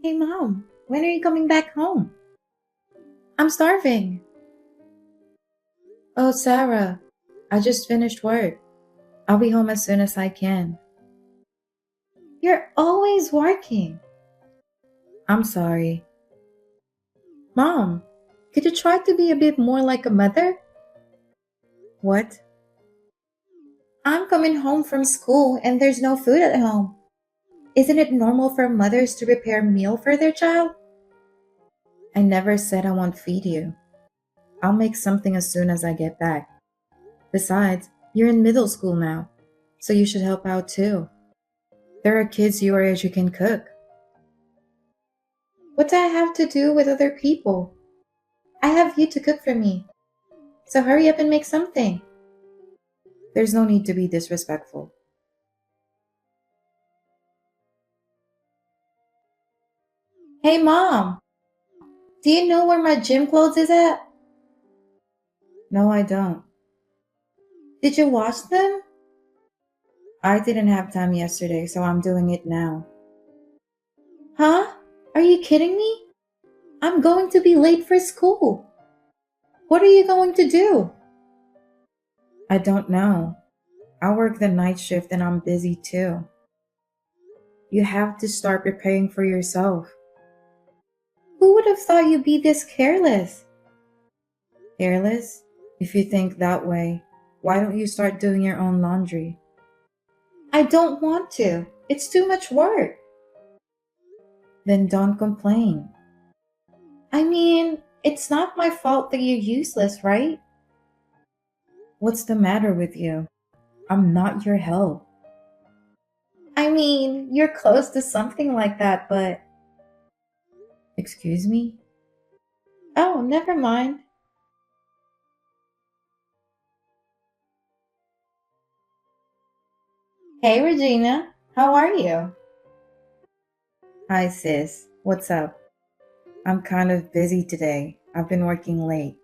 Hey mom, when are you coming back home? I'm starving. Oh, Sarah, I just finished work. I'll be home as soon as I can. You're always working. I'm sorry. Mom, could you try to be a bit more like a mother? What? I'm coming home from school and there's no food at home. Isn't it normal for mothers to prepare a meal for their child? I never said I won't feed you. I'll make something as soon as I get back. Besides, you're in middle school now, so you should help out too. There are kids your age who can cook. What do I have to do with other people? I have you to cook for me, so hurry up and make something. There's no need to be disrespectful. Hey mom, do you know where my gym clothes is at? No, I don't. Did you wash them? I didn't have time yesterday, so I'm doing it now. Huh? Are you kidding me? I'm going to be late for school. What are you going to do? I don't know. I work the night shift and I'm busy too. You have to start preparing for yourself. Who would have thought you'd be this careless? Careless? If you think that way, why don't you start doing your own laundry? I don't want to. It's too much work. Then don't complain. I mean, it's not my fault that you're useless, right? What's the matter with you? I'm not your help. I mean, you're close to something like that, but. Excuse me? Oh, never mind. Hey, Regina. How are you? Hi, sis. What's up? I'm kind of busy today. I've been working late.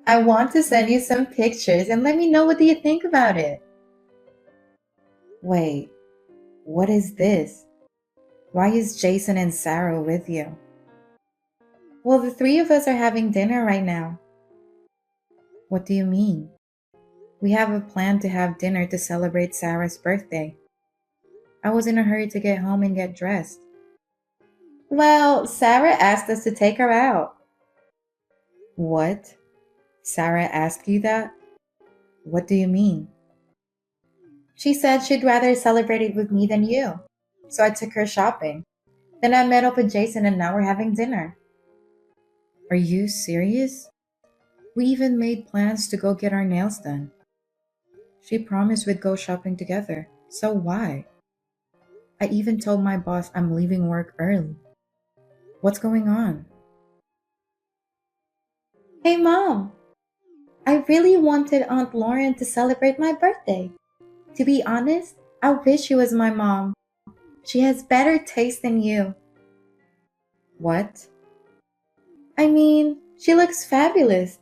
I want to send you some pictures and let me know what do you think about it. Wait, what is this? Why is Jason and Sarah with you? Well, the three of us are having dinner right now. What do you mean? We have a plan to have dinner to celebrate Sarah's birthday. I was in a hurry to get home and get dressed. Well, Sarah asked us to take her out. What? Sarah asked you that? What do you mean? She said she'd rather celebrate it with me than you. So I took her shopping. Then I met up with Jason and now we're having dinner. Are you serious? We even made plans to go get our nails done. She promised we'd go shopping together. So why? I even told my boss I'm leaving work early. What's going on? Hey mom, I really wanted Aunt Lauren to celebrate my birthday. To be honest, I wish she was my mom. She has better taste than you. What? I mean, she looks fabulous.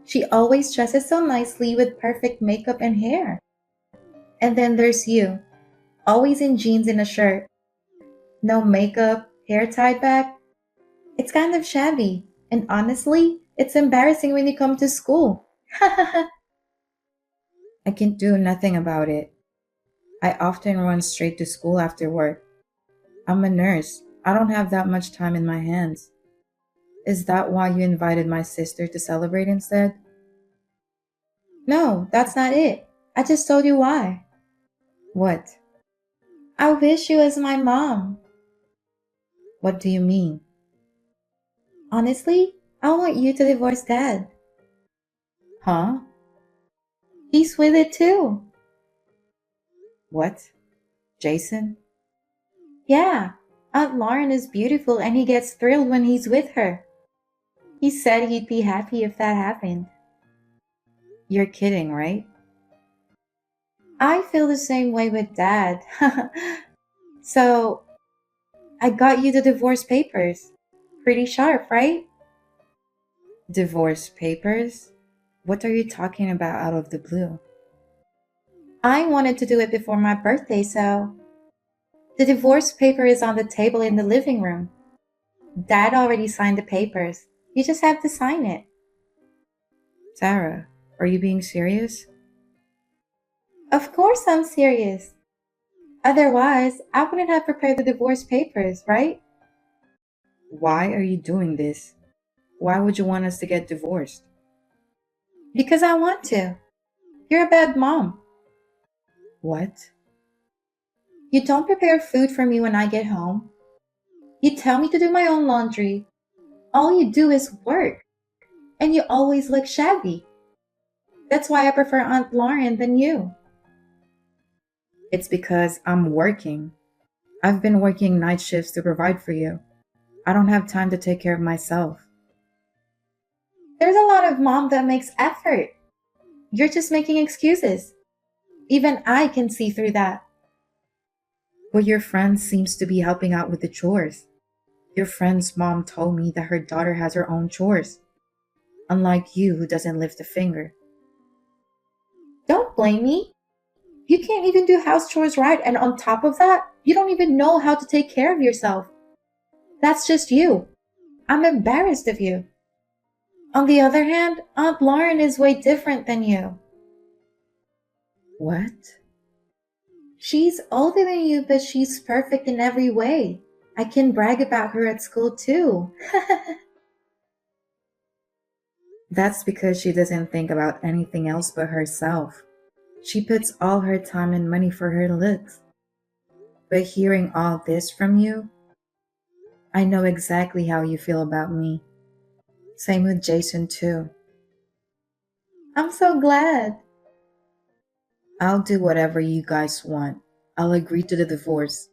She always dresses so nicely with perfect makeup and hair. And then there's you, always in jeans and a shirt. No makeup, hair tied back. It's kind of shabby. And honestly, it's embarrassing when you come to school. I can do nothing about it. I often run straight to school after work. I'm a nurse. I don't have that much time in my hands. Is that why you invited my sister to celebrate instead? No, that's not it. I just told you why. What? I wish you was my mom. What do you mean? Honestly, I want you to divorce dad. Huh? He's with it too. What? Jason? Yeah, Aunt Lauren is beautiful and he gets thrilled when he's with her. He said he'd be happy if that happened. You're kidding, right? I feel the same way with dad. So, I got you the divorce papers. Pretty sharp, right? Divorce papers? What are you talking about out of the blue? I wanted to do it before my birthday, so. The divorce paper is on the table in the living room. Dad already signed the papers. You just have to sign it. Sarah, are you being serious? Of course I'm serious. Otherwise, I wouldn't have prepared the divorce papers, right? Why are you doing this? Why would you want us to get divorced? Because I want to. You're a bad mom. What? You don't prepare food for me when I get home. You tell me to do my own laundry. All you do is work, and you always look shabby. That's why I prefer Aunt Lauren than you. It's because I'm working. I've been working night shifts to provide for you. I don't have time to take care of myself. There's a lot of mom that makes effort. You're just making excuses. Even I can see through that. But your friend seems to be helping out with the chores. Your friend's mom told me that her daughter has her own chores, unlike you who doesn't lift a finger. Don't blame me. You can't even do house chores right, and on top of that, you don't even know how to take care of yourself. That's just you. I'm embarrassed of you. On the other hand, Aunt Lauren is way different than you. What? She's older than you, but she's perfect in every way. I can brag about her at school too. That's because she doesn't think about anything else but herself. She puts all her time and money for her looks. But hearing all this from you, I know exactly how you feel about me. Same with Jason, too. I'm so glad. I'll do whatever you guys want. I'll agree to the divorce.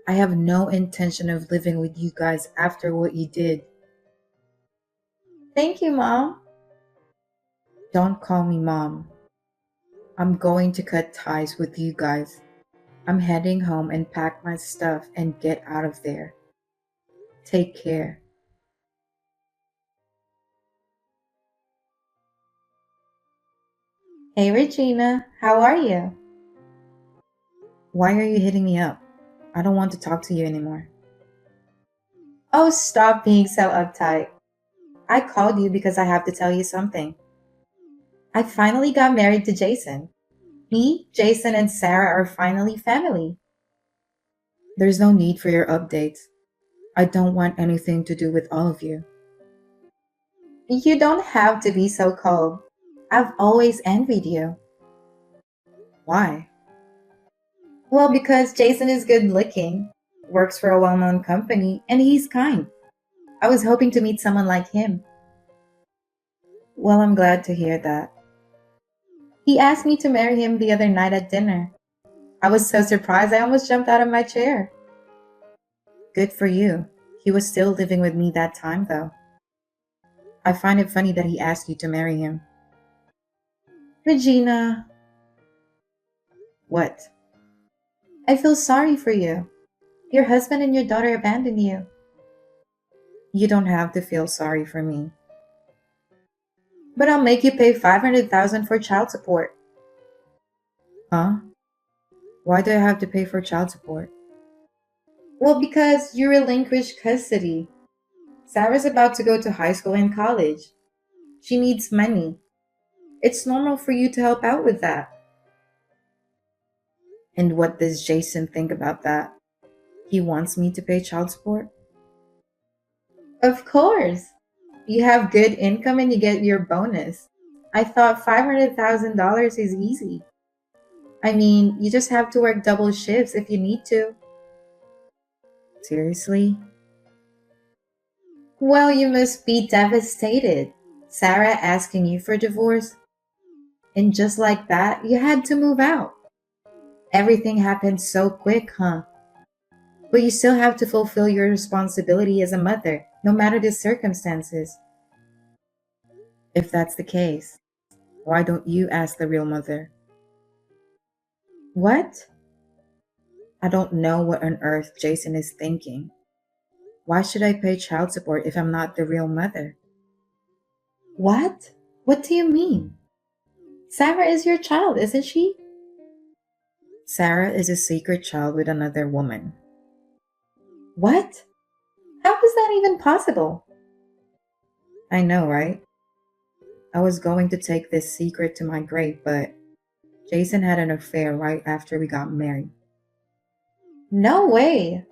I have no intention of living with you guys after what you did. Thank you, Mom. Don't call me mom. I'm going to cut ties with you guys. I'm heading home and pack my stuff and get out of there. Take care. Hey, Regina. How are you? Why are you hitting me up? I don't want to talk to you anymore. Oh, stop being so uptight. I called you because I have to tell you something. I finally got married to Jason. Me, Jason, and Sarah are finally family. There's no need for your updates. I don't want anything to do with all of you. You don't have to be so cold. I've always envied you. Why? Well, because Jason is good looking, works for a well known company, and he's kind. I was hoping to meet someone like him. Well, I'm glad to hear that. He asked me to marry him the other night at dinner. I was so surprised I almost jumped out of my chair. Good for you. He was still living with me that time, though. I find it funny that he asked you to marry him. Regina, What? I feel sorry for you. Your husband and your daughter abandoned you. You don't have to feel sorry for me. But I'll make you pay 500,000 for child support. Huh? Why do I have to pay for child support? Well, because you relinquished custody. Sarah's about to go to high school and college. She needs money. It's normal for you to help out with that. And what does Jason think about that? He wants me to pay child support? Of course. You have good income and you get your bonus. I thought $500,000 is easy. I mean, you just have to work double shifts if you need to. Seriously? Well, you must be devastated. Sarah asking you for divorce. And just like that, you had to move out. Everything happened so quick, huh? But you still have to fulfill your responsibility as a mother, no matter the circumstances. If that's the case, why don't you ask the real mother? What? I don't know what on earth Jason is thinking. Why should I pay child support if I'm not the real mother? What? What do you mean? Sarah is your child, isn't she? Sarah is a secret child with another woman. What? How is that even possible? I know, right? I was going to take this secret to my grave, but Jason had an affair right after we got married. No way.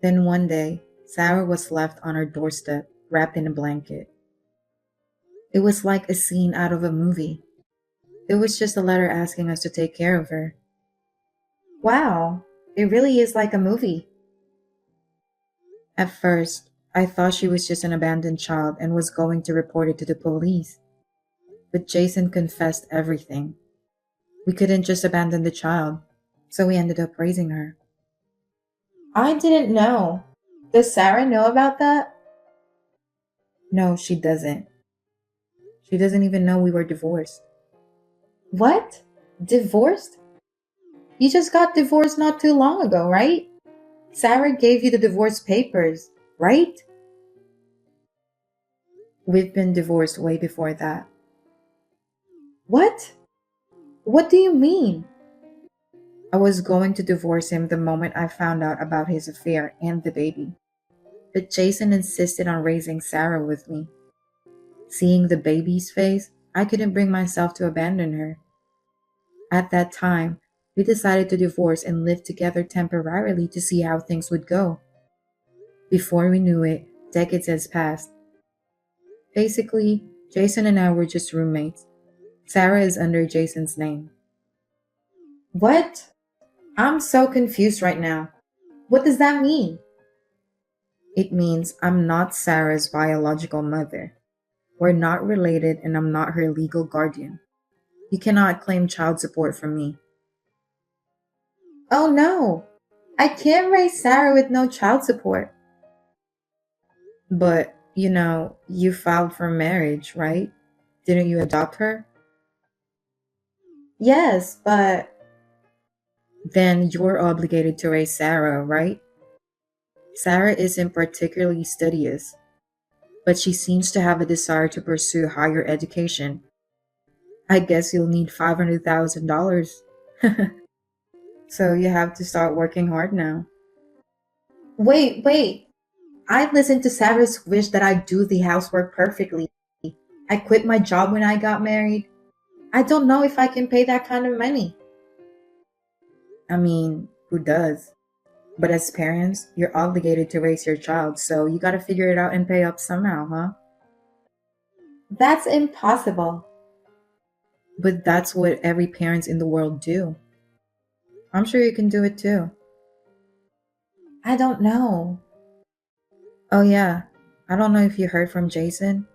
Then one day, Sarah was left on our doorstep, wrapped in a blanket. It was like a scene out of a movie. It was just a letter asking us to take care of her. Wow. It really is like a movie. At first, I thought she was just an abandoned child and was going to report it to the police. But Jason confessed everything. We couldn't just abandon the child, so we ended up raising her. I didn't know. Does Sarah know about that? No, she doesn't. She doesn't even know we were divorced. What? Divorced? You just got divorced not too long ago, right? Sarah gave you the divorce papers, right? We've been divorced way before that. What? What do you mean? I was going to divorce him the moment I found out about his affair and the baby. But Jason insisted on raising Sarah with me. Seeing the baby's face, I couldn't bring myself to abandon her. At that time, we decided to divorce and live together temporarily to see how things would go. Before we knew it, decades has passed. Basically, Jason and I were just roommates. Sarah is under Jason's name. What? I'm so confused right now. What does that mean? It means I'm not Sarah's biological mother. We're not related and I'm not her legal guardian. You cannot claim child support from me. Oh no. I can't raise Sarah with no child support. But, you filed for marriage, right? Didn't you adopt her? Yes, but Then you're obligated to raise Sarah, right? Sarah isn't particularly studious, but she seems to have a desire to pursue higher education. I guess you'll need $500,000. So you have to start working hard now. wait. I listened to Sarah's wish that I do the housework perfectly. I quit my job when I got married. I don't know if I can pay that kind of money. I mean, who does? But as parents, you're obligated to raise your child, so you gotta figure it out and pay up somehow, huh? That's impossible. But that's what every parents in the world do. I'm sure you can do it too. I don't know. Oh yeah, I don't know if you heard from Jason.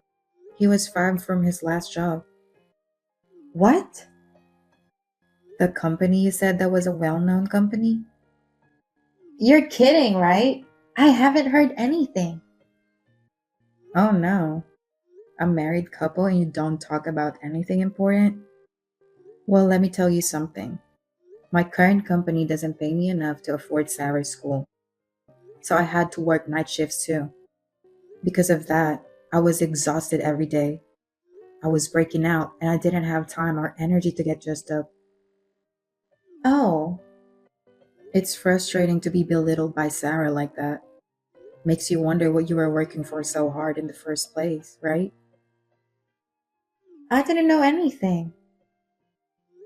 He was fired from his last job. What? The company you said that was a well-known company? You're kidding, right? I haven't heard anything. Oh no. A married couple and you don't talk about anything important? Well, let me tell you something. My current company doesn't pay me enough to afford Sarah's school, so I had to work night shifts too. Because of that, I was exhausted every day. I was breaking out and I didn't have time or energy to get dressed up. Oh, It's frustrating to be belittled by Sarah like that. Makes you wonder what you were working for so hard in the first place, right? I didn't know anything.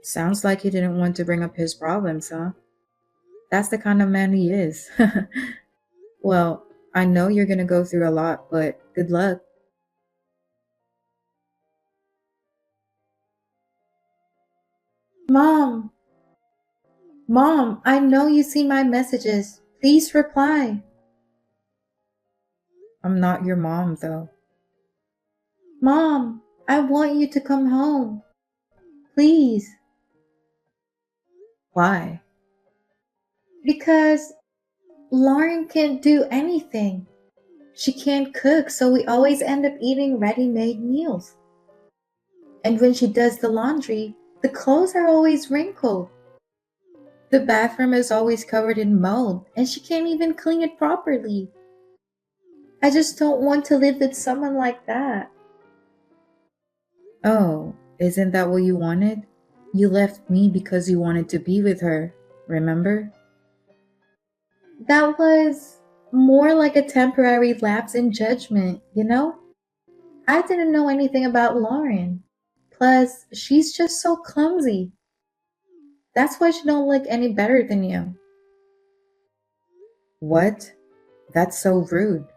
Sounds like he didn't want to bring up his problems, huh? That's the kind of man he is. Well, I know you're gonna go through a lot, but good luck. Mom, Mom, I know you see my messages. Please reply. I'm not your mom, though. Mom, I want you to come home. Please. Why? Because Lauren can't do anything. She can't cook, so we always end up eating ready made meals. And when she does the laundry, the clothes are always wrinkled. The bathroom is always covered in mold, and she can't even clean it properly. I just don't want to live with someone like that. Oh, isn't that what you wanted? You left me because you wanted to be with her, remember? That was more like a temporary lapse in judgment, you know? I didn't know anything about Lauren. Plus, she's just so clumsy. That's why she don't look any better than you. What? That's so rude.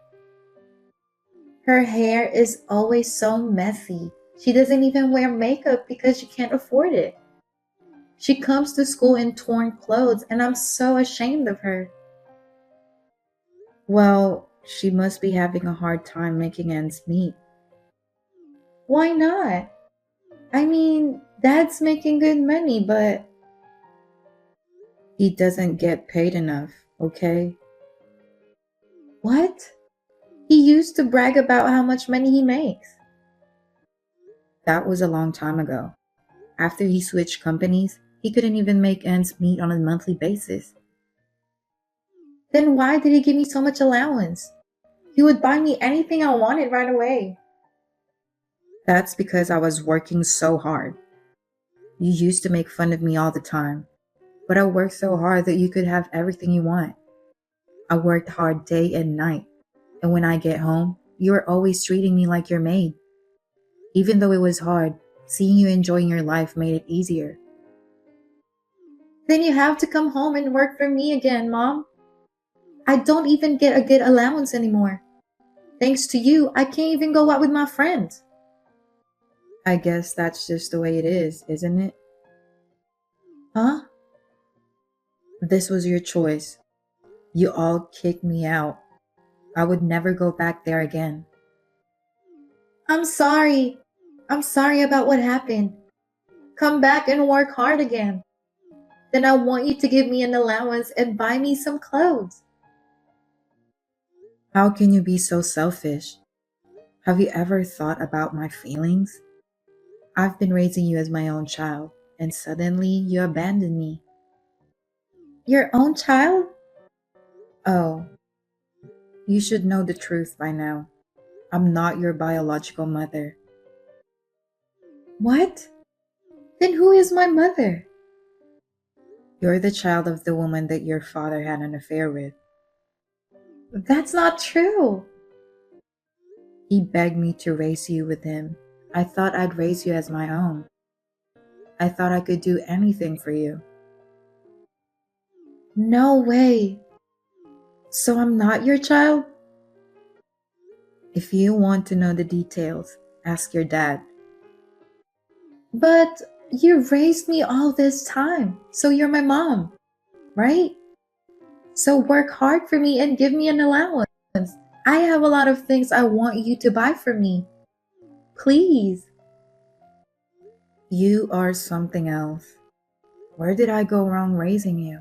Her hair is always so messy. She doesn't even wear makeup because she can't afford it. She comes to school in torn clothes, and I'm so ashamed of her. Well, she must be having a hard time making ends meet. Why not? I mean, Dad's making good money, but He doesn't get paid enough, okay? what? He used to brag about how much money he makes. That was a long time ago. After he switched companies, he couldn't even make ends meet on a monthly basis. Then why did he give me so much allowance? He would buy me anything I wanted right away. That's because I was working so hard. You used to make fun of me all the time, but I worked so hard that you could have everything you want. I worked hard day and night, and when I get home, you are always treating me like your maid. Even though it was hard, seeing you enjoying your life made it easier. Then you have to come home and work for me again, Mom. I don't even get a good allowance anymore. Thanks to you, I can't even go out with my friends. I guess that's just the way it is, isn't it? Huh? This was your choice. You all kicked me out. I would never go back there again. I'm sorry. I'm sorry about what happened. Come back and work hard again. Then I want you to give me an allowance and buy me some clothes. How can you be so selfish? Have you ever thought about my feelings? I've been raising you as my own child, and suddenly you abandon me. Your own child? Oh, you should know the truth by now. I'm not your biological mother. What? Then who is my mother? You're the child of the woman that your father had an affair with. That's not true. He begged me to raise you with him. I thought I'd raise you as my own. I thought I could do anything for you. No way. So I'm not your child? If you want to know the details, ask your dad. But you raised me all this time, so you're my mom, right? So work hard for me and give me an allowance. I have a lot of things I want you to buy for me. Please. You are something else. Where did I go wrong raising you?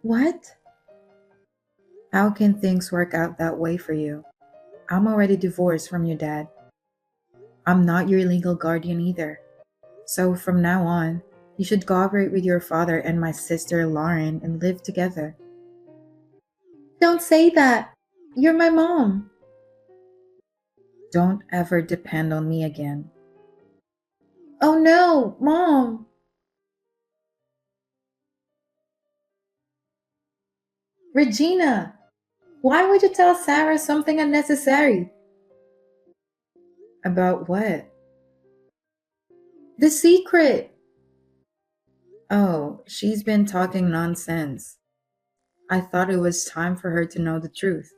What? How can things work out that way for you? I'm already divorced from your dad. I'm not your legal guardian either. So from now on, you should cooperate with your father and my sister Lauren and live together. Don't say that. You're my mom. Don't ever depend on me again. Oh no, Mom. Regina, why would you tell Sarah something unnecessary? About what? The secret. Oh, she's been talking nonsense. I thought it was time for her to know the truth.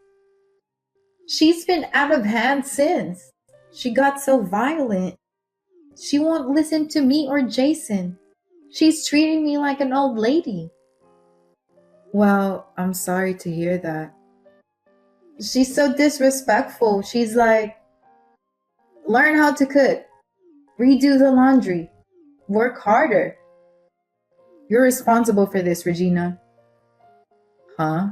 She's been out of hand since. She got so violent. She won't listen to me or Jason. She's treating me like an old lady. Well, I'm sorry to hear that. She's so disrespectful. She's like, learn how to cook, redo the laundry, work harder. You're responsible for this, Regina. Huh?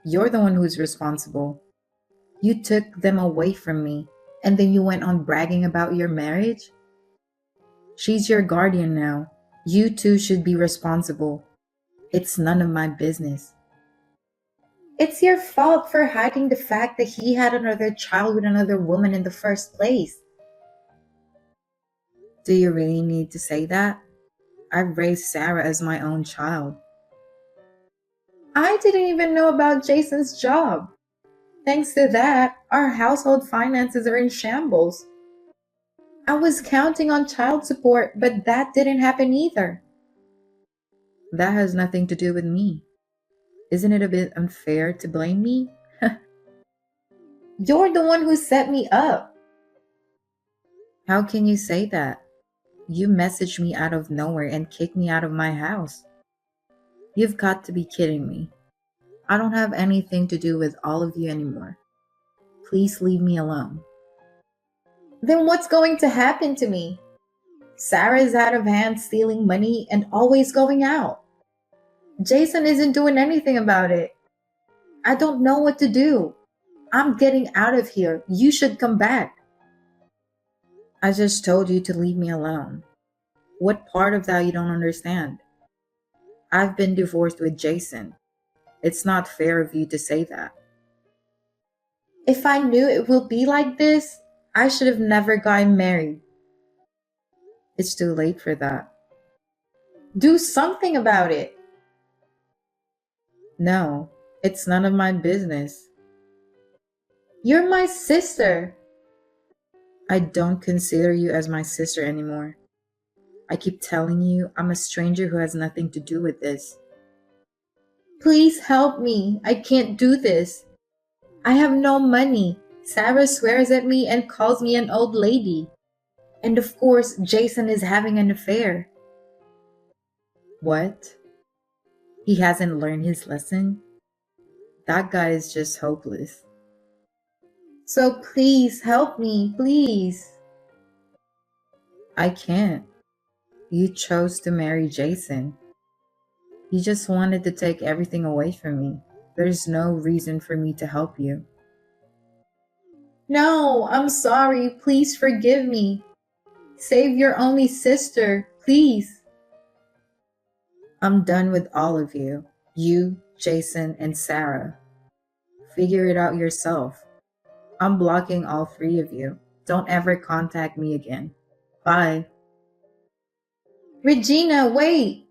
You're the one who's responsible. You took them away from me, and then you went on bragging about your marriage? She's your guardian now. You two should be responsible. It's none of my business. It's your fault for hiding the fact that he had another child with another woman in the first place. Do you really need to say that? I've raised Sarah as my own child. I didn't even know about Jason's job. Thanks to that, our household finances are in shambles. I was counting on child support, but that didn't happen either. That has nothing to do with me. Isn't it a bit unfair to blame me? You're the one who set me up. How can you say that? You messaged me out of nowhere and kicked me out of my house. You've got to be kidding me. I don't have anything to do with all of you anymore. Please leave me alone. Then what's going to happen to me? Sarah's out of hand stealing money and always going out. Jason isn't doing anything about it. I don't know what to do. I'm getting out of here. You should come back. I just told you to leave me alone. What part of that you don't understand? I've been divorced with Jason. It's not fair of you to say that. If I knew it would be like this, I should have never gotten married. It's too late for that. Do something about it. No, it's none of my business. You're my sister. I don't consider you as my sister anymore. I keep telling you I'm a stranger who has nothing to do with this. Please help me. I can't do this. I have no money. Sarah swears at me and calls me an old lady. And of course, Jason is having an affair. What? He hasn't learned his lesson? That guy is just hopeless. So please help me, please. I can't. You chose to marry Jason. He just wanted to take everything away from me. There's no reason for me to help you. No, I'm sorry. Please forgive me. Save your only sister, please. I'm done with all of you. You, Jason, and Sarah. Figure it out yourself. I'm blocking all three of you. Don't ever contact me again. Bye. Regina, wait.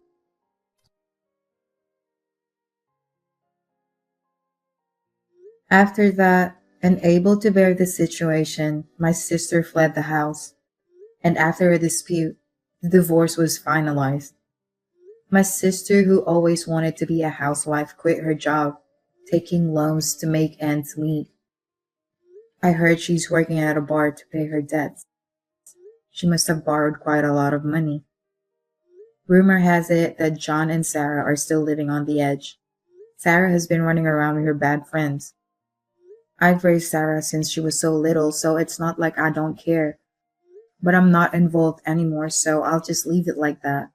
After that, unable to bear the situation, my sister fled the house. And after a dispute, the divorce was finalized. My sister, who always wanted to be a housewife, quit her job, taking loans to make ends meet. I heard she's working at a bar to pay her debts. She must have borrowed quite a lot of money. Rumor has it that John and Sarah are still living on the edge. Sarah has been running around with her bad friends. I've raised Sarah since she was so little, so it's not like I don't care. But I'm not involved anymore, so I'll just leave it like that.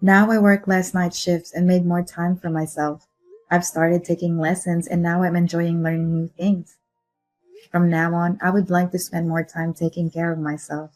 Now I work less night shifts and made more time for myself. I've started taking lessons and now I'm enjoying learning new things. From now on, I would like to spend more time taking care of myself.